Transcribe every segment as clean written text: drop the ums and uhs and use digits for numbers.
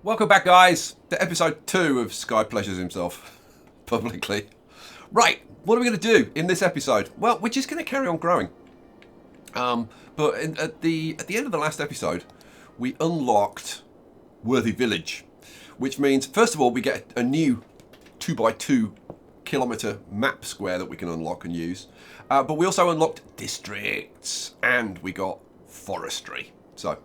Welcome back, guys, to episode 2 of Skye Pleasures Himself publicly. Right, what are we going to do in this episode? Well, we're just going to carry on growing. At the end of the last episode, we unlocked Worthy Village, which means, first of all, we get a new 2x2 kilometre map square that we can unlock and use. But we also unlocked districts, and we got Forestry. So,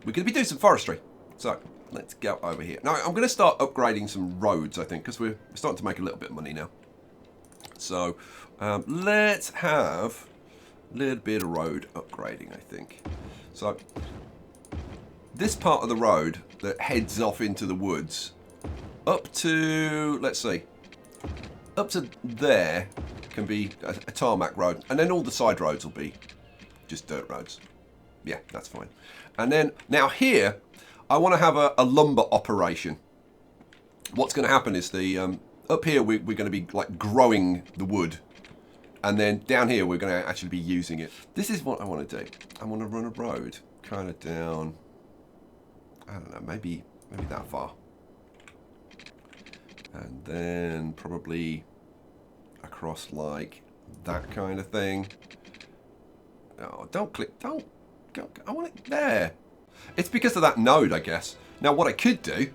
we're going to be doing some forestry. So, let's go over here. Now, I'm going to start upgrading some roads, I think, because we're starting to make a little bit of money now. So, let's have a little bit of road upgrading, I think. So, this part of the road that heads off into the woods, up to, let's see, up to there can be a tarmac road. And then all the side roads will be just dirt roads. Yeah, that's fine. And then, now here, I want to have a lumber operation. What's going to happen is up here we're going to be like growing the wood, and then down here we're going to actually be using it. This is what I want to do. I want to run a road kind of down, I don't know, maybe that far, and then probably across like that kind of thing. Oh, don't click, don't go, I want it there. It's because of that node, I guess. Now, what I could do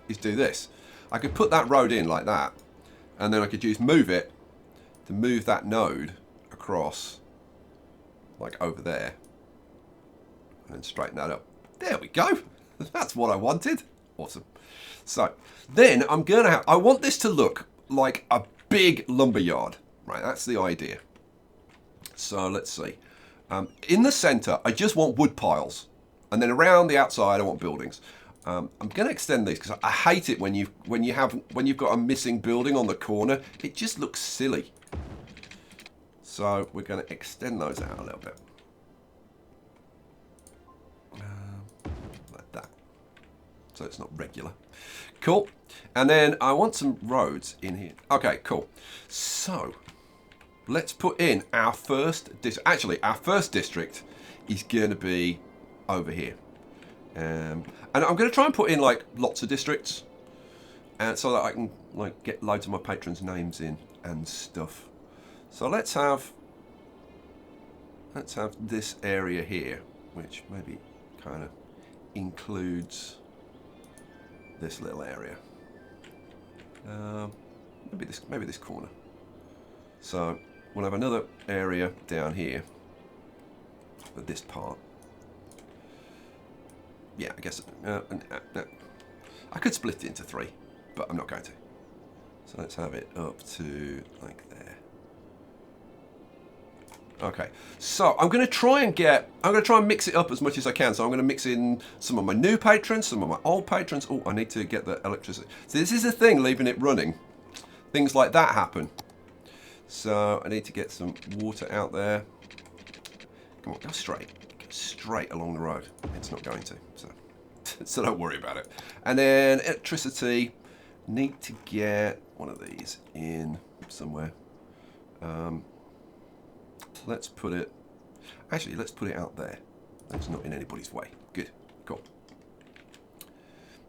is do this. I could put that road in like that, and then I could just move it to move that node across, like over there, and then straighten that up. There we go. That's what I wanted. Awesome. So, then I'm going to have... I want this to look like a big lumberyard. Right, that's the idea. So, let's see. In the center, I just want wood piles. And then around the outside, I want buildings. I'm going to extend these because I hate it when you've got a missing building on the corner. It just looks silly. So we're going to extend those out a little bit, like that. So it's not regular. Cool. And then I want some roads in here. Okay, cool. So let's put in our first district. Actually, our first district is going to be over here, and I'm going to try and put in like lots of districts, and so that I can like get loads of my patrons' names in and stuff. So let's have this area here, which maybe kind of includes this little area. Maybe this corner. So we'll have another area down here for this part. Yeah, I guess I could split it into 3, but I'm not going to. So let's have it up to like there. Okay, so I'm going to try and mix it up as much as I can. So I'm going to mix in some of my new patrons, some of my old patrons. Oh, I need to get the electricity. So this is the thing, leaving it running. Things like that happen. So I need to get some water out there. Come on, go straight. Straight along the road. It's not going to, so don't worry about it. And then electricity, need to get one of these in somewhere. Let's put it out there. That's not in anybody's way. Good, cool.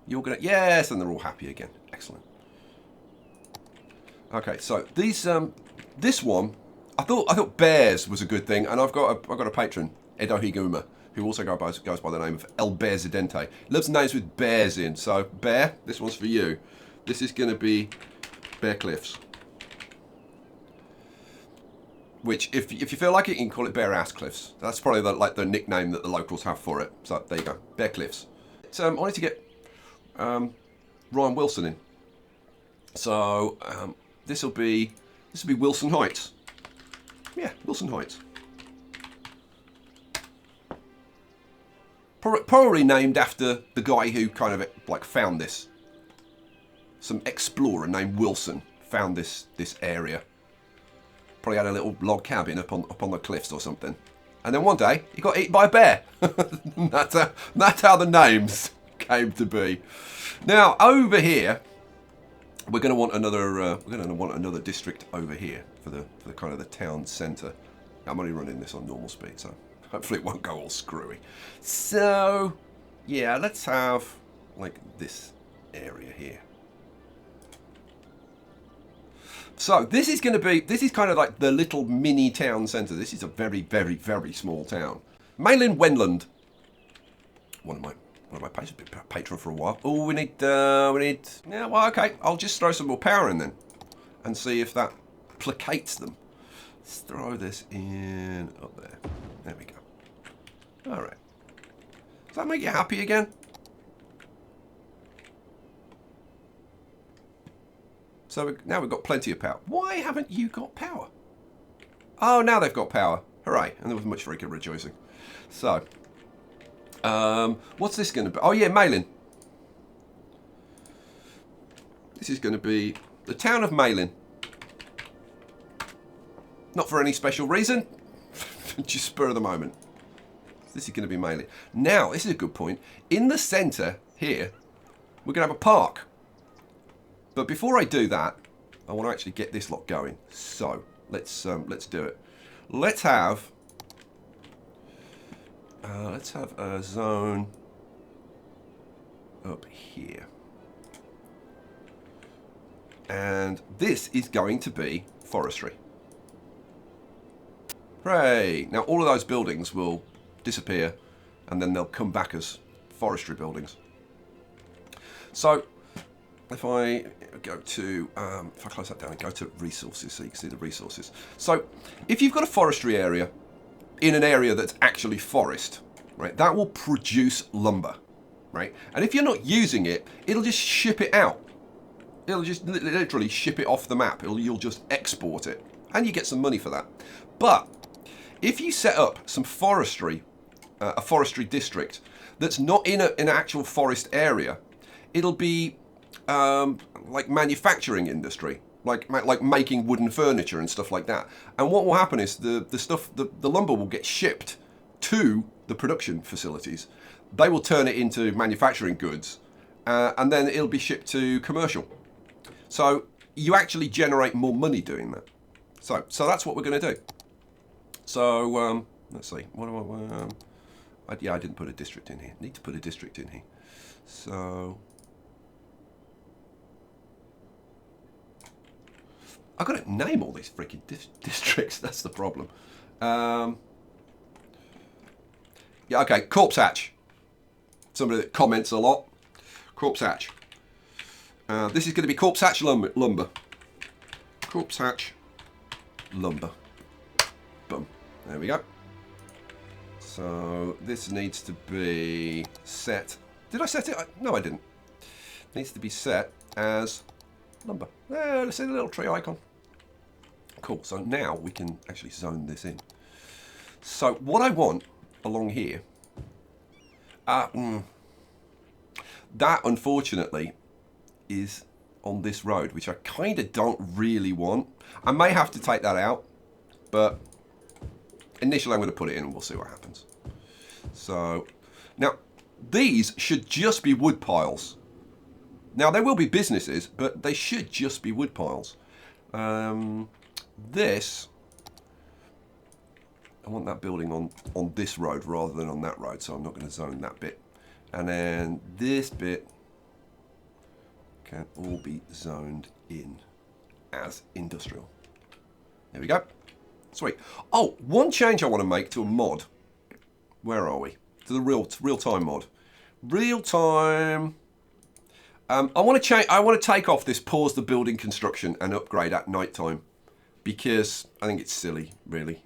You're gonna, yes, and they're all happy again. Excellent. Okay, so these this one, I thought bears was a good thing, and I've got a patron, Edo Higuma, who also goes by the name of El Bear Zidente. Loves names with bears in. So, Bear, this one's for you. This is going to be Bear Cliffs. Which, if you feel like it, you can call it Bear Ass Cliffs. That's probably the nickname that the locals have for it. So, there you go. Bear Cliffs. So, I need to get Ryan Wilson in. So, this will be Wilson Heights. Yeah, Wilson Heights. Probably named after the guy who kind of like found this. Some explorer named Wilson found this area. Probably had a little log cabin up on the cliffs or something. And then one day he got eaten by a bear. that's how the names came to be. Now over here, we're going to want another district over here for the kind of the town centre. I'm only running this on normal speed, so hopefully it won't go all screwy. So, yeah, let's have like this area here. So this is going to be, this is kind of like the little mini town centre. This is a very, very, very small town. Mainland Wonderland. One of my patrons, been a patron for a while. Oh, we need, yeah, well, okay. I'll just throw some more power in then and see if that placates them. Let's throw this in up there. There we go. All right. Does that make you happy again? So now we've got plenty of power. Why haven't you got power? Oh, now they've got power. Hooray. And there was much freaking rejoicing. So, what's this going to be? Oh, yeah, Malin. This is going to be the town of Malin. Not for any special reason. Just spur of the moment. This is going to be Malin. Now, this is a good point. In the centre here, we're going to have a park. But before I do that, I want to actually get this lot going. So let's do it. Let's have a zone up here, and this is going to be forestry. Hooray! Now all of those buildings will disappear, and then they'll come back as forestry buildings. So if I go to, if I close that down and go to resources so you can see the resources. So if you've got a forestry area in an area that's actually forest, right, that will produce lumber, right? And if you're not using it, it'll just ship it out. It'll just literally ship it off the map. You'll just export it and you get some money for that. But if you set up some forestry, a forestry district that's not in an actual forest area, it'll be like manufacturing industry, like making wooden furniture and stuff like that. And what will happen is the lumber will get shipped to the production facilities. They will turn it into manufacturing goods, and then it'll be shipped to commercial. So you actually generate more money doing that. So that's what we're going to do. So let's see. What do I? Yeah, I didn't put a district in here. Need to put a district in here. So I've got to name all these freaking districts. That's the problem. Yeah, okay. Corpse Hatch. Somebody that comments a lot. Corpse Hatch. This is going to be Corpse Hatch lumber. Corpse Hatch lumber. Boom. There we go. So this needs to be set. Did I set it? No, I didn't. It needs to be set as lumber. Let's see the little tree icon. Cool. So now we can actually zone this in. So what I want along here, that unfortunately is on this road, which I kind of don't really want. I may have to take that out, but initially I'm going to put it in and we'll see what happens. So now these should just be wood piles. Now there will be businesses, but they should just be wood piles. This, I want that building on this road rather than on that road, so I'm not going to zone that bit. And then this bit can all be zoned in as industrial. There we go. Sweet. Oh, one change I want to make to a mod. Where are we? To the real-time mod. Real-time. I want to change. I want to take off this pause the building construction and upgrade at night time, because I think it's silly, really.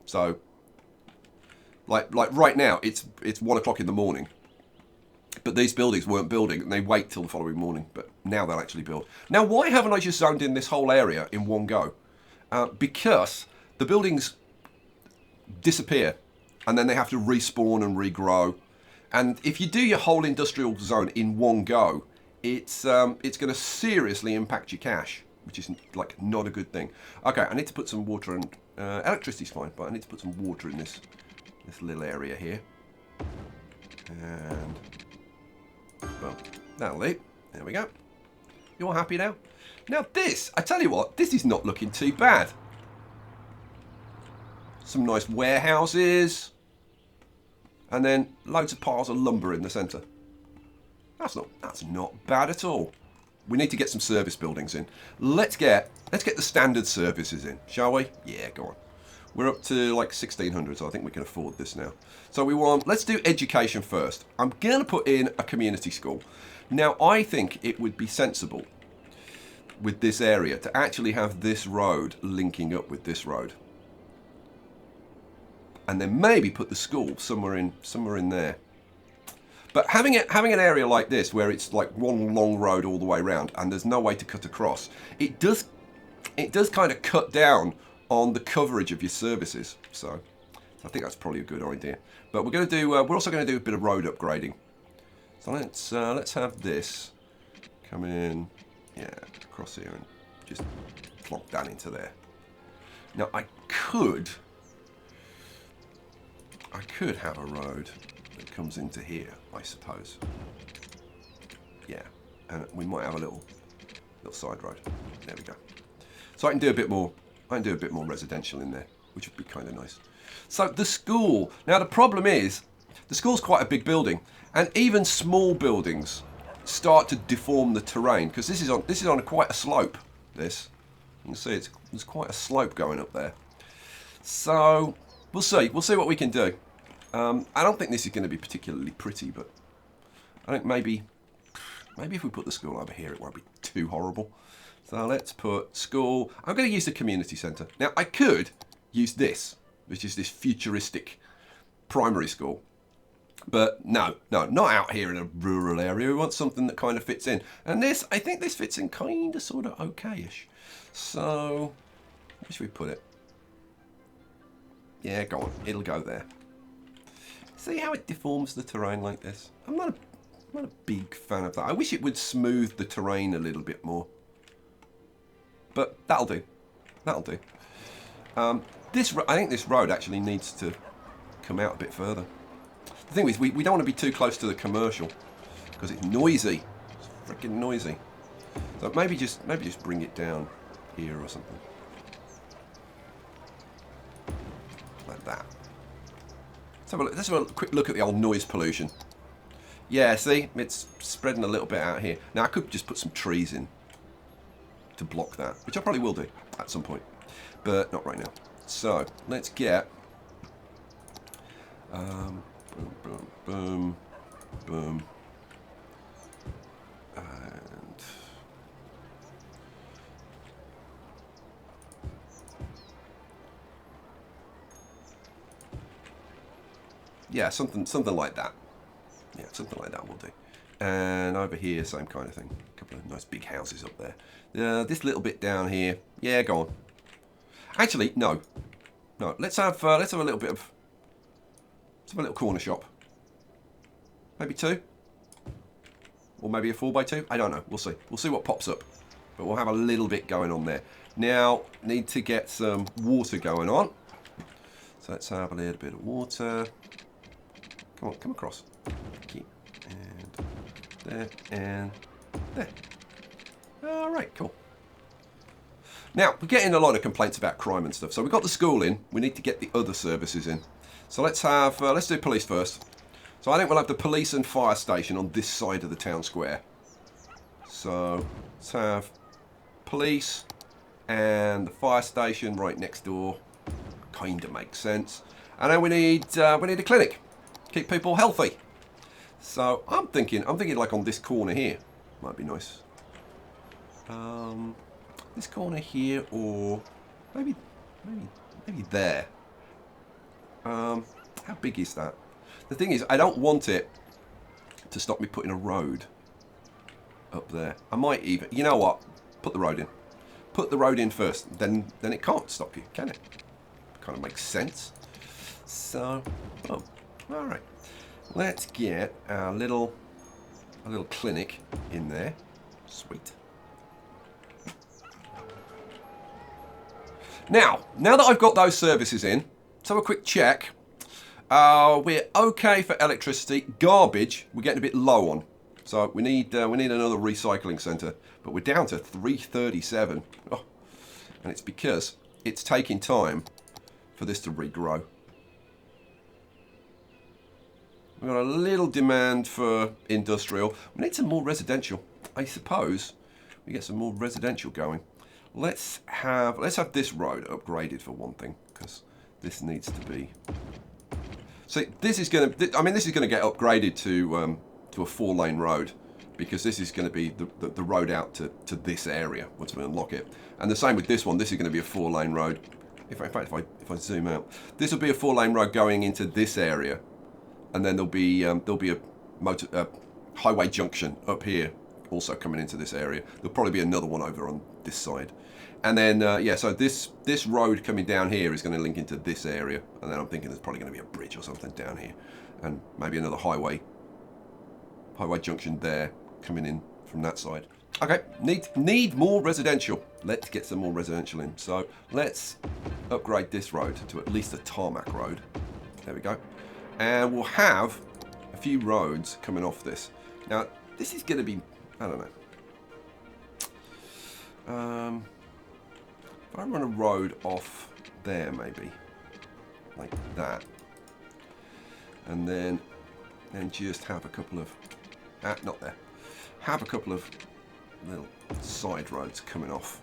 So, like right now, it's 1 o'clock in the morning, but these buildings weren't building, and they wait till the following morning. But now they'll actually build. Now, why haven't I just zoned in this whole area in one go? Because the buildings disappear, and then they have to respawn and regrow. And if you do your whole industrial zone in one go, it's going to seriously impact your cash, which is like not a good thing. Okay, I need to put some water and electricity's fine, but I need to put some water in this little area here. And well, that'll do. There we go. You all happy now? Now this, I tell you what, this is not looking too bad. Some nice warehouses. And then loads of piles of lumber in the centre. That's not bad at all. We need to get some service buildings in. Let's get the standard services in, shall we? Yeah, go on. We're up to like 1,600, so I think we can afford this now. So let's do education first. I'm going to put in a community school. Now, I think it would be sensible with this area to actually have this road linking up with this road. And then maybe put the school somewhere in there. But having an area like this where it's like one long road all the way around and there's no way to cut across, it does kind of cut down on the coverage of your services. So I think that's probably a good idea. But we're also going to do a bit of road upgrading. So let's have this coming in, yeah, across here and just plonk that into there. Now I could have a road that comes into here, I suppose. Yeah, and we might have a little side road. There we go. So I can do a bit more residential in there, which would be kind of nice. So the school. Now the problem is, the school's quite a big building, and even small buildings start to deform the terrain because this is on quite a slope. This, you can see there's quite a slope going up there. So we'll see what we can do. I don't think this is going to be particularly pretty, but I think maybe if we put the school over here, it won't be too horrible. So let's put school. I'm going to use the community centre. Now, I could use this, which is this futuristic primary school. But no, not out here in a rural area. We want something that kind of fits in. And this, I think this fits in kind of, sort of okay-ish. So, where should we put it? Yeah, go on. It'll go there. See how it deforms the terrain like this? I'm not a big fan of that. I wish it would smooth the terrain a little bit more. But that'll do. That'll do. I think this road actually needs to come out a bit further. The thing is, we don't want to be too close to the commercial because it's noisy. It's freaking noisy. So maybe just bring it down here or something. Like that. Let's have a quick look at the old noise pollution. Yeah, see? It's spreading a little bit out here. Now, I could just put some trees in to block that, which I probably will do at some point, but not right now. So, let's get... boom, boom, boom, boom. And... yeah, something like that. Yeah, something like that will do. And over here, same kind of thing. A couple of nice big houses up there. This little bit down here. Yeah, go on. Actually, no. Let's have a little bit of. Let's have a little corner shop. Maybe 2, or maybe a 4x2. I don't know. We'll see. We'll see what pops up. But we'll have a little bit going on there. Now, need to get some water going on. So let's have a little bit of water. Come on, come across. Thank you. And there. All right, cool. Now, we're getting a lot of complaints about crime and stuff. So we've got the school in. We need to get the other services in. So let's do police first. So I think we'll have the police and fire station on this side of the town square. So let's have police and the fire station right next door. Kind of makes sense. And then we need a clinic. Keep people healthy. So I'm thinking like on this corner here might be nice. This corner here, or maybe there. How big is that? The thing is, I don't want it to stop me putting a road up there. I might even, you know what? Put the road in. Put the road in first. Then it can't stop you, can it? Kind of makes sense. So, all right. Let's get a little clinic in there. Sweet. Now that I've got those services in, let's have a quick check. We're okay for electricity. Garbage, we're getting a bit low on. So we need another recycling centre. But we're down to 337. Oh, and it's because it's taking time for this to regrow. We've got a little demand for industrial. We need some more residential. I suppose we get some more residential going. Let's have this road upgraded for one thing, because this needs to be. See, this is going to. I mean, this is going to get upgraded to a 4-lane road, because this is going to be the road out to this area once we unlock it. And the same with this one. This is going to be a 4-lane road. In fact, if I zoom out, this will be a 4-lane road going into this area. And then there'll be a highway junction up here, also coming into this area. There'll probably be another one over on this side, and then yeah. So this road coming down here is going to link into this area, and then I'm thinking there's probably going to be a bridge or something down here, and maybe another highway junction there coming in from that side. Okay, need more residential. Let's get some more residential in. So let's upgrade this road to at least a tarmac road. There we go. And we'll have a few roads coming off this. Now, this is going to be, I don't know. If I run a road off there, maybe, like that. And then just have a couple of, not there. Have a couple of little side roads coming off.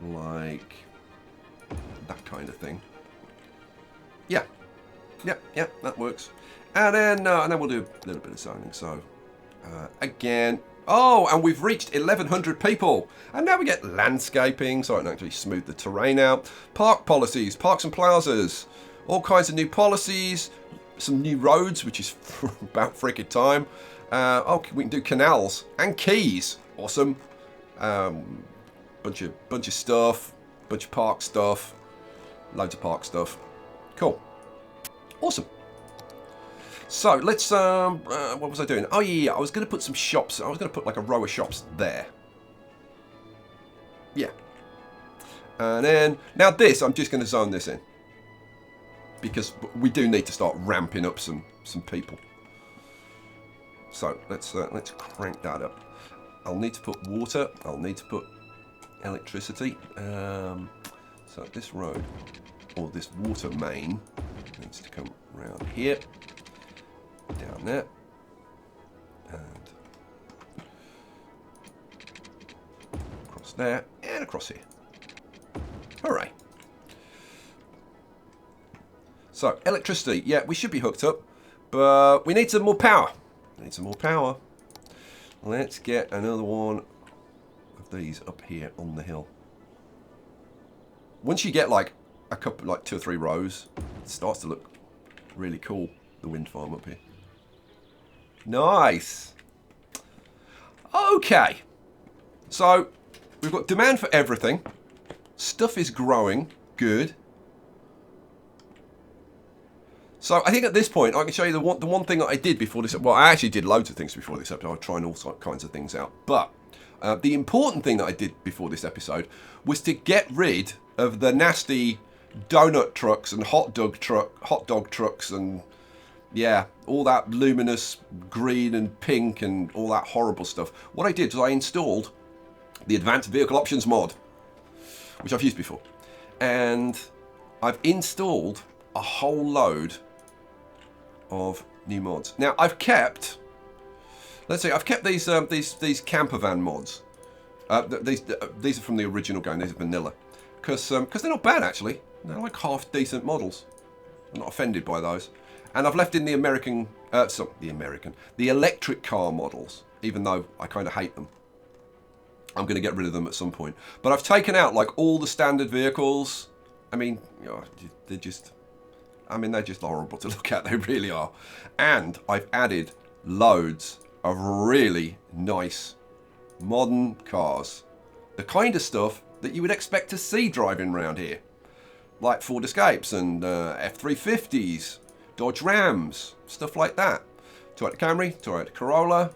Like that kind of thing. Yeah, that works. And then we'll do a little bit of zoning. So, again, and we've reached 1,100 people. And now we get landscaping, so I can actually smooth the terrain out. Park policies, parks and plazas, all kinds of new policies, some new roads, which is about freaking time. We can do canals and quays. Awesome. Bunch of stuff, bunch of park stuff, loads of park stuff. Cool. Awesome. So let's, what was I doing? Oh yeah, I was going to put some shops. I was going to put like a row of shops there. Yeah. And then, now this, I'm just going to zone this in. Because we do need to start ramping up some people. So let's crank that up. I'll need to put water. I'll need to put electricity. So this road, or this water main, needs to come around here, down there, and across there, and across here. Hooray. So, electricity. Yeah, we should be hooked up, but we need some more power. Let's get another one of these up here on the hill. Once you get like a couple, like 2 or 3 rows, it starts to look really cool, the wind farm up here. Nice. Okay. So, we've got demand for everything. Stuff is growing. Good. So I think at this point I can show you the one thing that I did before this. Well, I actually did loads of things before this episode. I was trying all kinds of things out. But the important thing that I did before this episode was to get rid of the nasty donut trucks and hot dog trucks and yeah, all that luminous green and pink and all that horrible stuff. What I did was I installed the Advanced Vehicle Options mod, which I've used before, and I've installed a whole load of new mods. Now I've kept, these camper van mods. These are from the original game. These are vanilla, because they're not bad actually. They're like half decent models. I'm not offended by those. And I've left in the the electric car models, even though I kind of hate them. I'm going to get rid of them at some point. But I've taken out like all the standard vehicles. I mean, they're just horrible to look at. They really are. And I've added loads of really nice modern cars. The kind of stuff that you would expect to see driving around here. Like Ford Escapes and F-350s, Dodge Rams, stuff like that. Toyota Camry, Toyota Corolla,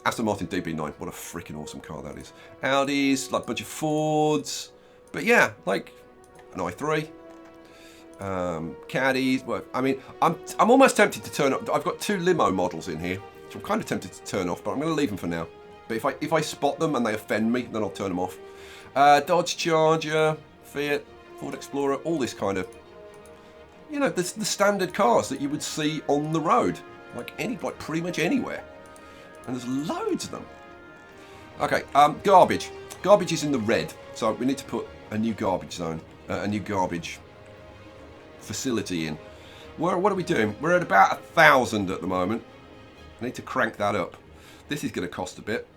Aston Martin DB9. What a freaking awesome car that is. Audis, like a bunch of Fords. But yeah, like an i3. Caddies. Well, I mean, I'm almost tempted to turn off. I've got 2 limo models in here, which I'm kind of tempted to turn off, but I'm going to leave them for now. But if I spot them and they offend me, then I'll turn them off. Dodge Charger, Fiat, Ford Explorer, all this kind of, you know, the standard cars that you would see on the road, like pretty much anywhere. And there's loads of them. Okay, garbage. Garbage is in the red, so we need to put a new garbage zone, a new garbage facility in. What are we doing? We're at about 1,000 at the moment. I need to crank that up. This is going to cost a bit,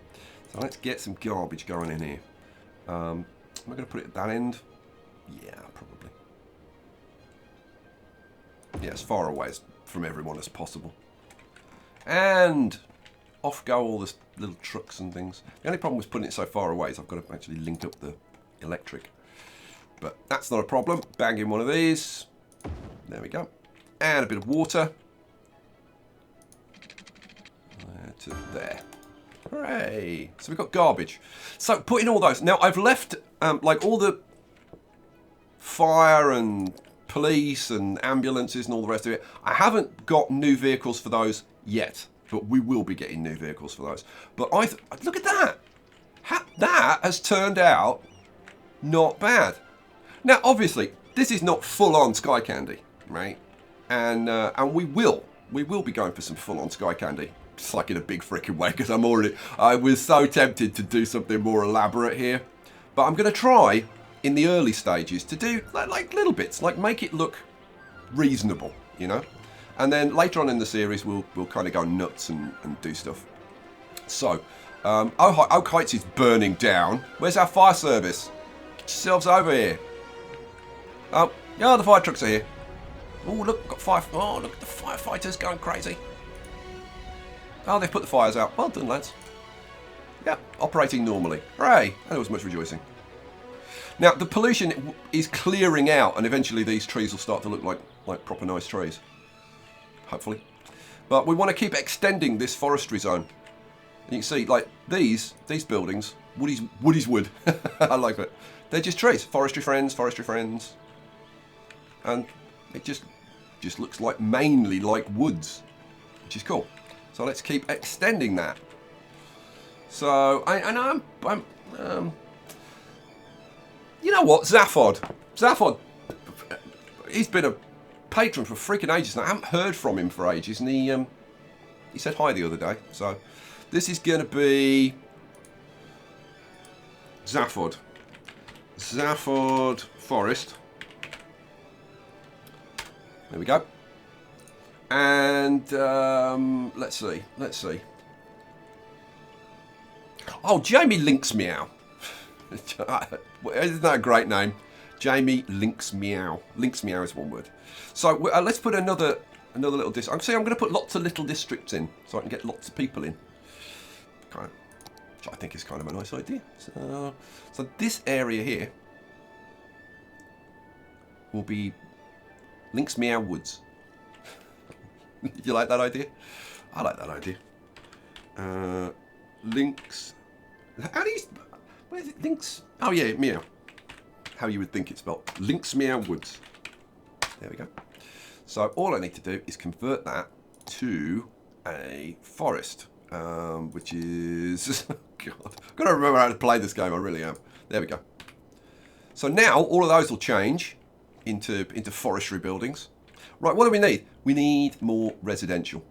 so let's get some garbage going in here. Am I going to put it at that end? Yeah, probably. Yeah, as far away from everyone as possible. And off go all the little trucks and things. The only problem with putting it so far away is I've got to actually link up the electric. But that's not a problem. Bang in one of these. There we go. And a bit of water. There to there. Hooray. So we've got garbage. So put in all those. Now I've left like all the fire and police and ambulances and all the rest of it. I haven't got new vehicles for those yet. But we will be getting new vehicles for those. But look at that. That has turned out not bad. Now, obviously, this is not full-on Skye Candy, right? And we will be going for some full-on Skye Candy. It's like in a big freaking way, because I was so tempted to do something more elaborate here. But I'm going to try, in the early stages, to do like little bits, like make it look reasonable, you know? And then later on in the series, we'll kind of go nuts and do stuff. So, Oak Heights is burning down. Where's our fire service? Get yourselves over here. Oh, yeah, the fire trucks are here. Oh, look, got fire. Oh, look at the firefighters going crazy. Oh, they've put the fires out. Well done, lads. Yeah, operating normally. Hooray! And there was much rejoicing. Now, the pollution is clearing out, and eventually these trees will start to look like proper nice trees. Hopefully. But we want to keep extending this forestry zone. And you can see, like, these buildings, Woody's wood. I like it. They're just trees. Forestry friends. And it just looks like mainly like woods, which is cool. So let's keep extending that. So, I'm you know what, Zaphod, he's been a patron for freaking ages now. I haven't heard from him for ages, and he said hi the other day. So this is going to be Zaphod Forest. There we go. And let's see. Oh, Jamie Lynx Meow. Isn't that a great name? Jamie Lynx Meow. Lynx Meow is one word. So let's put another little district. I'm going to put lots of little districts in so I can get lots of people in. Which I think is kind of a nice idea. So this area here will be Lynx Meow Woods. You like that idea? I like that idea. Lynx. How do you? Where is it? Lynx. Oh yeah, Meow. How you would think it's spelled. Lynx Meow Woods. There we go. So all I need to do is convert that to a forest, which is God. I've got to remember how to play this game. I really am. There we go. So now all of those will change into forestry buildings. Right. What do we need? We need more residential.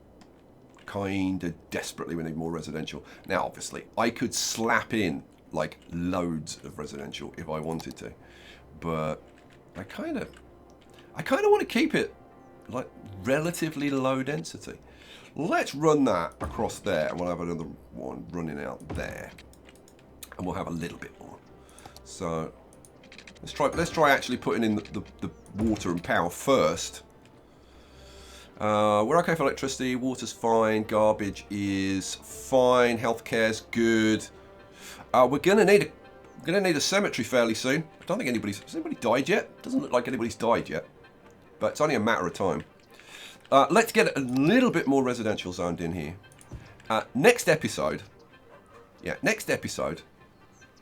Kind of desperately, we need more residential. Now, obviously, I could slap in like loads of residential if I wanted to, but I kind of want to keep it like relatively low density. Let's run that across there, and we'll have another one running out there, and we'll have a little bit more. So let's try actually putting in the water and power first. We're okay for electricity, water's fine, garbage is fine, healthcare's good. We're gonna need a cemetery fairly soon. I don't think has anybody died yet? Doesn't look like anybody's died yet, but it's only a matter of time. Let's get a little bit more residential zoned in here. Next episode,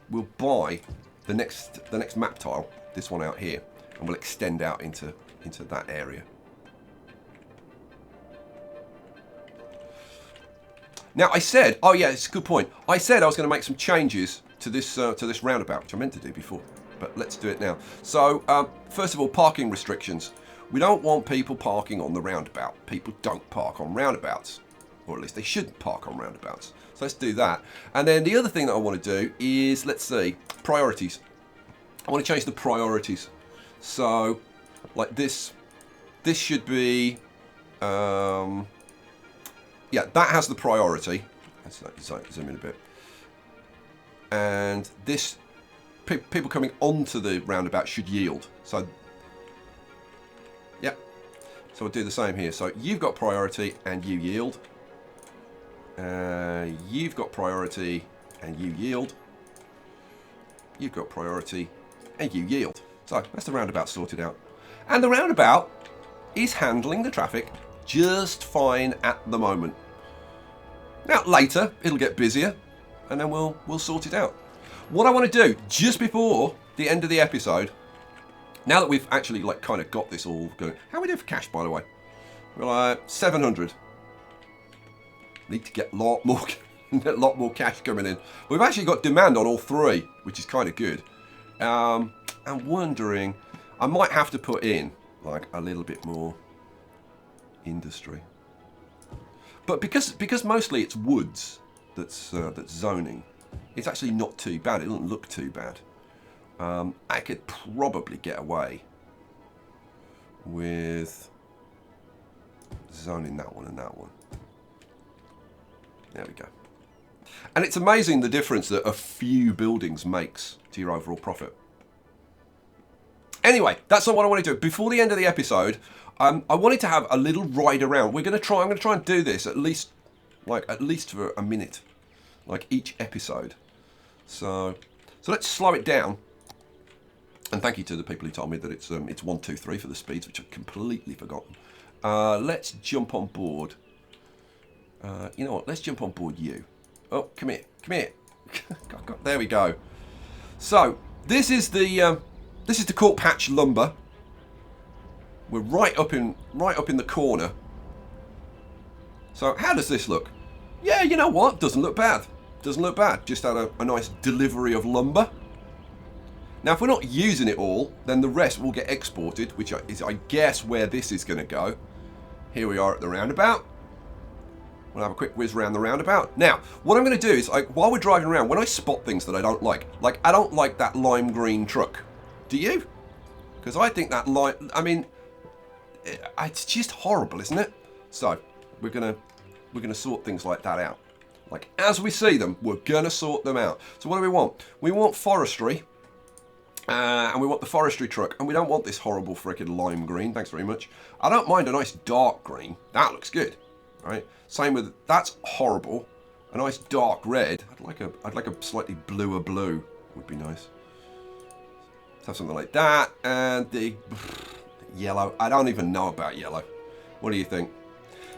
we'll buy the next map tile, this one out here, and we'll extend out into that area. Now I said, oh yeah, it's a good point. I said I was going to make some changes to this roundabout, which I meant to do before, but let's do it now. So first of all, parking restrictions. We don't want people parking on the roundabout. People don't park on roundabouts. Or at least they shouldn't park on roundabouts. So let's do that. And then the other thing that I want to do is, let's see, priorities. I want to change the priorities. So, like this should be, yeah, that has the priority. Let's zoom in a bit. And this, people coming onto the roundabout should yield. So, yeah. So we'll do the same here. So you've got priority and you yield. You've got priority and you yield. You've got priority and you yield. So that's the roundabout sorted out. And the roundabout is handling the traffic just fine at the moment. Now later it'll get busier and then we'll sort it out. What I want to do just before the end of the episode, now that we've actually like kind of got this all going. How are we doing for cash, by the way? We're like 700. Need to get a lot more cash coming in. We've actually got demand on all three, which is kind of good. I'm wondering, I might have to put in like a little bit more industry, but because mostly it's woods that's zoning, it's actually not too bad. It doesn't look too bad. I could probably get away with zoning that one and that one. There we go. And it's amazing the difference that a few buildings makes to your overall profit. Anyway, that's not what I want to do. Before the end of the episode, I wanted to have a little ride around. I'm going to try and do this at least for a minute, like each episode. So let's slow it down. And thank you to the people who told me that it's 1, 2, 3 for the speeds, which I've completely forgotten. Let's jump on board. You know what? Let's jump on board you. Oh, come here. There we go. So this is the Court Patch lumber. We're right up in the corner. So how does this look? Yeah, you know what? Doesn't look bad. Doesn't look bad. Just had a nice delivery of lumber. Now, if we're not using it all, then the rest will get exported, which is, I guess, where this is going to go. Here we are at the roundabout. We'll have a quick whiz around the roundabout. Now, what I'm going to do is, while we're driving around, when I spot things that I don't like I don't like that lime green truck. Do you? Because I think that it's just horrible, isn't it? So we're gonna sort things like that out. Like as we see them, we're gonna sort them out. So what do we want? We want forestry, and we want the forestry truck, and we don't want this horrible frickin' lime green. Thanks very much. I don't mind a nice dark green. That looks good, right? Same with that's horrible. A nice dark red. I'd like a slightly bluer blue. Would be nice. Let's have something like that, and the yellow. I don't even know about yellow. What do you think?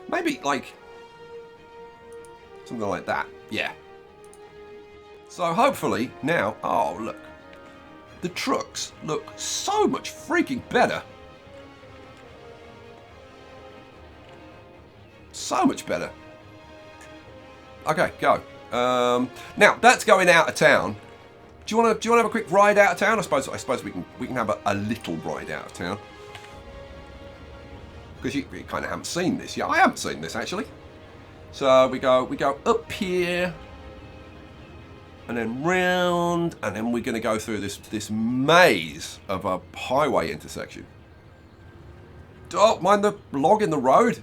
Maybe like something like that. Yeah. So hopefully now, oh look, the trucks look so much freaking better. So much better. Okay, go. Now that's going out of town. Do you want to have a quick ride out of town? I suppose we can have a little ride out of town. Because you kind of haven't seen this yet. I haven't seen this actually. So we go up here, and then round, and then we're going to go through this maze of a highway intersection. Don't mind the log in the road.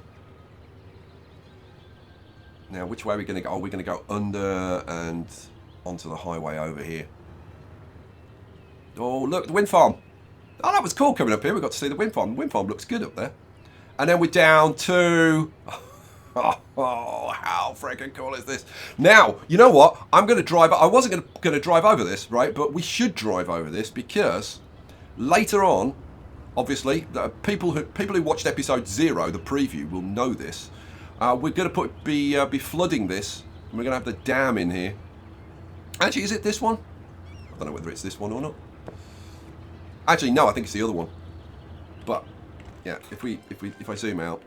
Now, which way are we going to go? Oh, we're going to go under and onto the highway over here. Oh, look, the wind farm. Oh, that was cool coming up here. We got to see the wind farm. The wind farm looks good up there. And then we're down to... Oh, how freaking cool is this? Now, you know what? I'm going to drive... I wasn't going to drive over this, right? But we should drive over this because later on, obviously, the people who watched episode 0, the preview, will know this. We're going to be flooding this. And we're going to have the dam in here. Actually, is it this one? I don't know whether it's this one or not. Actually, no, I think it's the other one. But yeah, if I zoom out,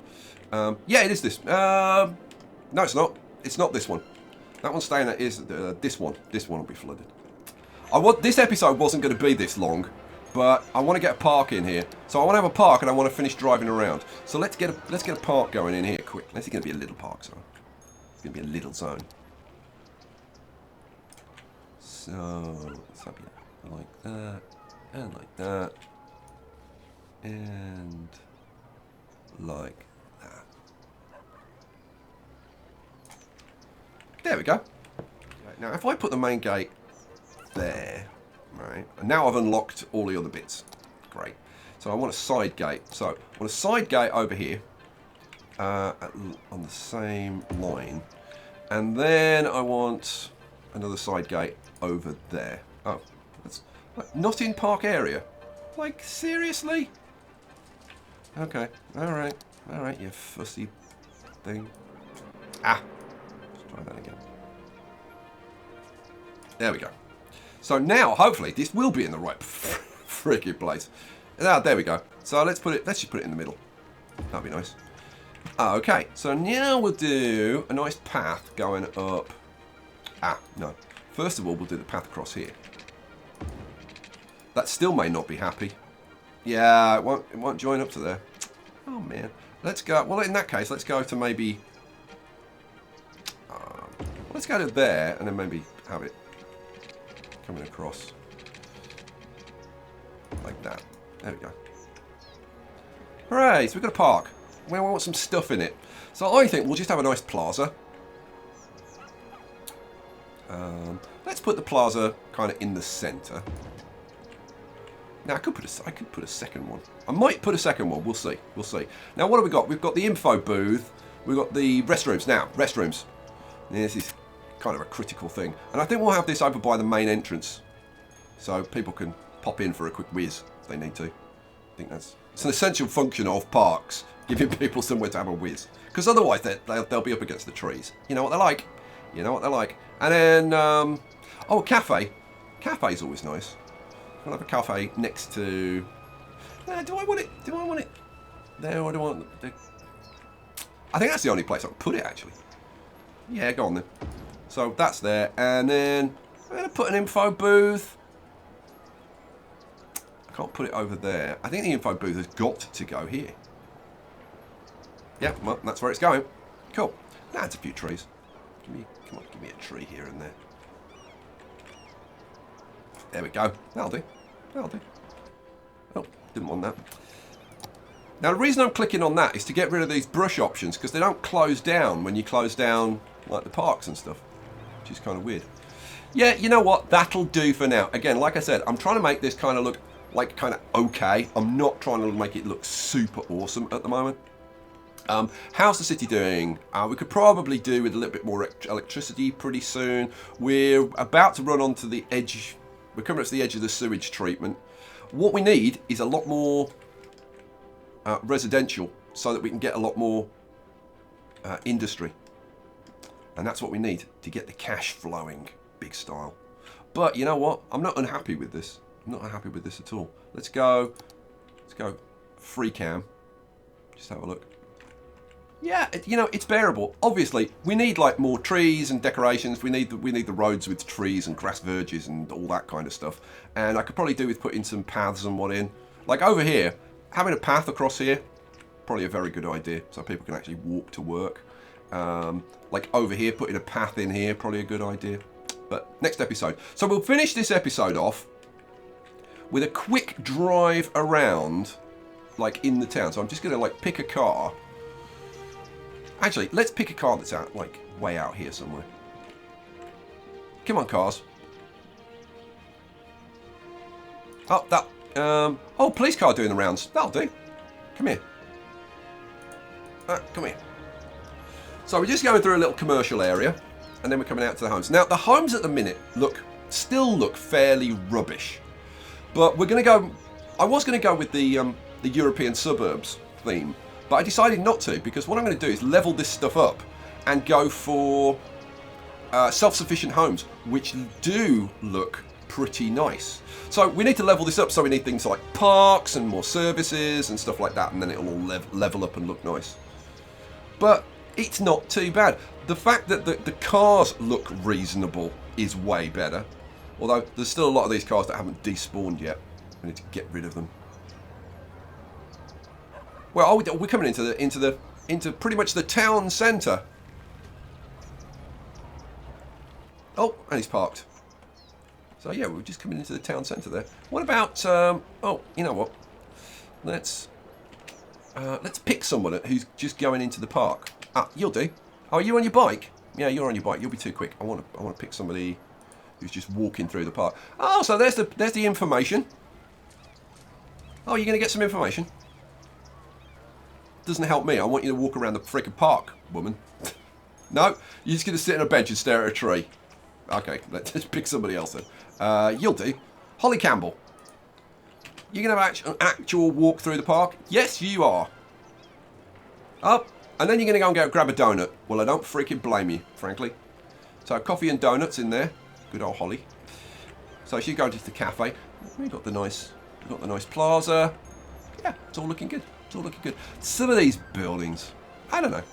yeah, it is this. No, it's not. It's not this one. That one's staying. That is this one. This one will be flooded. This episode wasn't going to be this long, but I want to get a park in here. So I want to have a park and I want to finish driving around. So let's get a park going in here quick. This is going to be a little park zone. It's going to be a little zone. So let's have it like that, and like that, and like that. There we go. Okay, now if I put the main gate there, right, and now I've unlocked all the other bits. Great. So I want a side gate. So I want a side gate over here on the same line, and then I want another side gate over there. Oh, that's not in park area. Like, seriously? Okay, alright, you fussy thing. Ah, let's try that again. There we go. So now, hopefully, this will be in the right freaking place. Ah, there we go. So let's just put it in the middle. That'd be nice. Okay, so now we'll do a nice path going up. Ah, no. First of all, we'll do the path across here. That still may not be happy. Yeah, it won't join up to there. Oh, man. Let's go. Well, in that case, let's go to maybe... let's go to there, and then maybe have it coming across. Like that. There we go. Hooray, so we've got a park. We want some stuff in it. So I think we'll just have a nice plaza. Let's put the plaza kind of in the centre. Now I could put a second one. I might put a second one. We'll see. We'll see. Now what have we got? We've got the info booth. We've got the restrooms. Now restrooms. This is kind of a critical thing, and I think we'll have this over by the main entrance, so people can pop in for a quick whiz if they need to. I think it's an essential function of parks, giving people somewhere to have a whiz, because otherwise they'll be up against the trees. You know what they're like. You know what they're like. And then, oh, a cafe. Cafe's always nice. I'll have a cafe next to... do I want it? Do I want it there, or do I want it? I think that's the only place I can put it, actually. Yeah, go on then. So that's there. And then I'm going to put an info booth. I can't put it over there. I think the info booth has got to go here. Yeah, well, that's where it's going. Cool. Now it's a few trees. Come on, give me a tree here and there. There we go. That'll do. That'll do. Oh, didn't want that. Now, the reason I'm clicking on that is to get rid of these brush options, because they don't close down when you close down, like, the parks and stuff, which is kind of weird. Yeah, you know what? That'll do for now. Again, like I said, I'm trying to make this kind of look like kind of okay. I'm not trying to make it look super awesome at the moment. How's the city doing? We could probably do with a little bit more electricity pretty soon. We're about to run onto the edge. We're coming up to the edge of the sewage treatment. What we need is a lot more residential, so that we can get a lot more industry. And that's what we need to get the cash flowing big style. But you know what? I'm not unhappy with this. I'm not unhappy with this at all. Let's go free cam. Just have a look. Yeah, you know, it's bearable. Obviously, we need like more trees and decorations. We need the roads with trees and grass verges and all that kind of stuff. And I could probably do with putting some paths and what in. Like over here, having a path across here, probably a very good idea, so people can actually walk to work. Like over here, putting a path in here, probably a good idea. But next episode. So we'll finish this episode off with a quick drive around, like in the town. So I'm just gonna like pick a car. Actually, let's pick a car that's out, like, way out here somewhere. Come on, cars. Oh, that, oh, police car doing the rounds. That'll do. Come here. Come here. So we're just going through a little commercial area, and then we're coming out to the homes. Now, the homes at the minute still look fairly rubbish. But we're going to go, I was going to go with the European suburbs theme. But I decided not to, because what I'm going to do is level this stuff up and go for self-sufficient homes, which do look pretty nice. So we need to level this up, so we need things like parks and more services and stuff like that, and then it'll all level up and look nice. But it's not too bad. The fact that the cars look reasonable is way better, although there's still a lot of these cars that haven't despawned yet. We need to get rid of them. Well, we're coming into pretty much the town centre. Oh, and he's parked. So yeah, we're just coming into the town centre there. What about? Oh, you know what? Let's pick someone who's just going into the park. Ah, you'll do. Oh, are you on your bike? Yeah, you're on your bike. You'll be too quick. I want to pick somebody who's just walking through the park. Oh, so there's the information. Oh, you're going to get some information. Doesn't help me. I want you to walk around the freaking park, woman. No, you're just going to sit on a bench and stare at a tree. Okay, let's just pick somebody else then. You'll do. Holly Campbell. You're going to have an actual walk through the park? Yes, you are. Up. And then you're going to go and grab a donut. Well, I don't freaking blame you, frankly. So coffee and donuts in there. Good old Holly. So she's going to the cafe. We've got the nice plaza. Yeah, it's all looking good. It's all looking good. Some of these buildings, I don't know.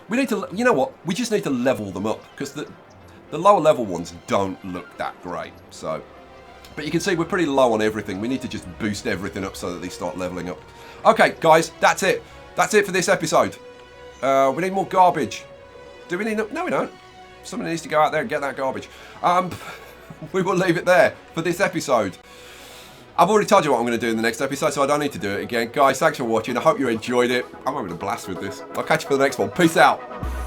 We need to, you know what? We just need to level them up because the lower level ones don't look that great. So, but you can see we're pretty low on everything. We need to just boost everything up so that they start leveling up. Okay, guys, that's it. That's it for this episode. We need more garbage. Do we need? No, we don't. Somebody needs to go out there and get that garbage. We will leave it there for this episode. I've already told you what I'm going to do in the next episode, so I don't need to do it again. Guys, thanks for watching. I hope you enjoyed it. I'm having a blast with this. I'll catch you for the next one. Peace out.